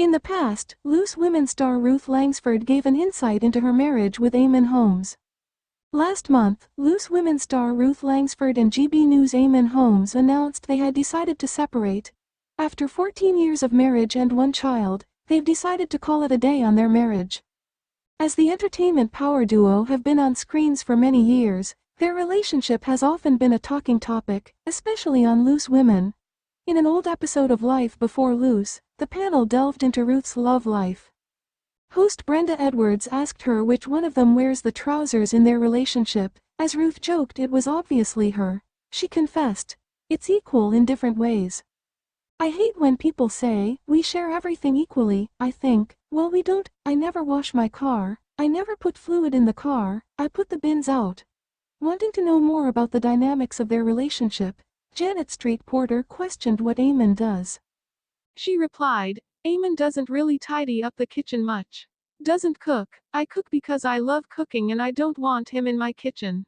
In the past, Loose Women star Ruth Langsford gave an insight into her marriage with Eamonn Holmes. Last month, Loose Women star Ruth Langsford and GB News' Eamonn Holmes announced they had decided to separate. After 14 years of marriage and one child, they've decided to call it a day on their marriage. As the entertainment power duo have been on screens for many years, their relationship has often been a talking topic, especially on Loose Women. In an old episode of Life Before Loose, the panel delved into Ruth's love life. Host Brenda Edwards asked her which one of them wears the trousers in their relationship. As Ruth joked it was obviously her. She confessed, "It's equal in different ways. I hate when people say, we share everything equally. I think, well, we don't. I never wash my car. I never put fluid in the car. I put the bins out." Wanting to know more about the dynamics of their relationship, Janet Street Porter questioned what Eamonn does. She replied, "Eamonn doesn't really tidy up the kitchen much. Doesn't cook. I cook because I love cooking and I don't want him in my kitchen.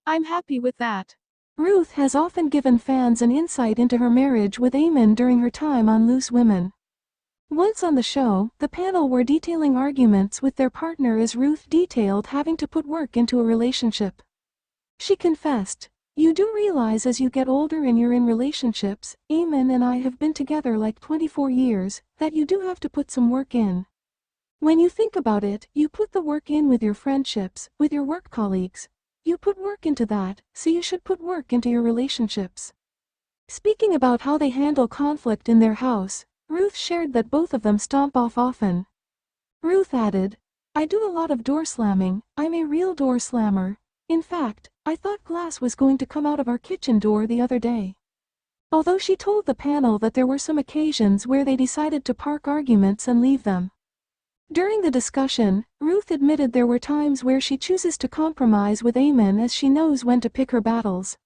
I'm happy with that." Ruth has often given fans an insight into her marriage with Eamonn during her time on Loose Women. Once on the show, the panel were detailing arguments with their partner as Ruth detailed having to put work into a relationship. She confessed, "You do realize as you get older and you're in relationships, Eamonn and I have been together like 24 years, that you do have to put some work in. When you think about it, you put the work in with your friendships, with your work colleagues. You put work into that, so you should put work into your relationships." Speaking about how they handle conflict in their house, Ruth shared that both of them stomp off often. Ruth added, "I do a lot of door slamming. I'm a real door slammer. In fact, I thought glass was going to come out of our kitchen door the other day." Although she told the panel that there were some occasions where they decided to park arguments and leave them. During the discussion, Ruth admitted there were times where she chooses to compromise with Eamonn as she knows when to pick her battles.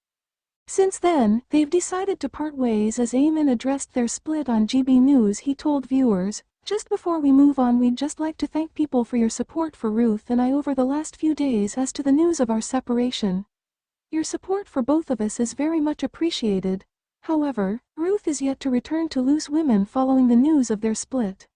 Since then, they've decided to part ways as Eamonn addressed their split on GB News. He told viewers, "Just before we move on, we'd just like to thank people for your support for Ruth and I over the last few days as to the news of our separation. Your support for both of us is very much appreciated." However, Ruth is yet to return to Loose Women following the news of their split.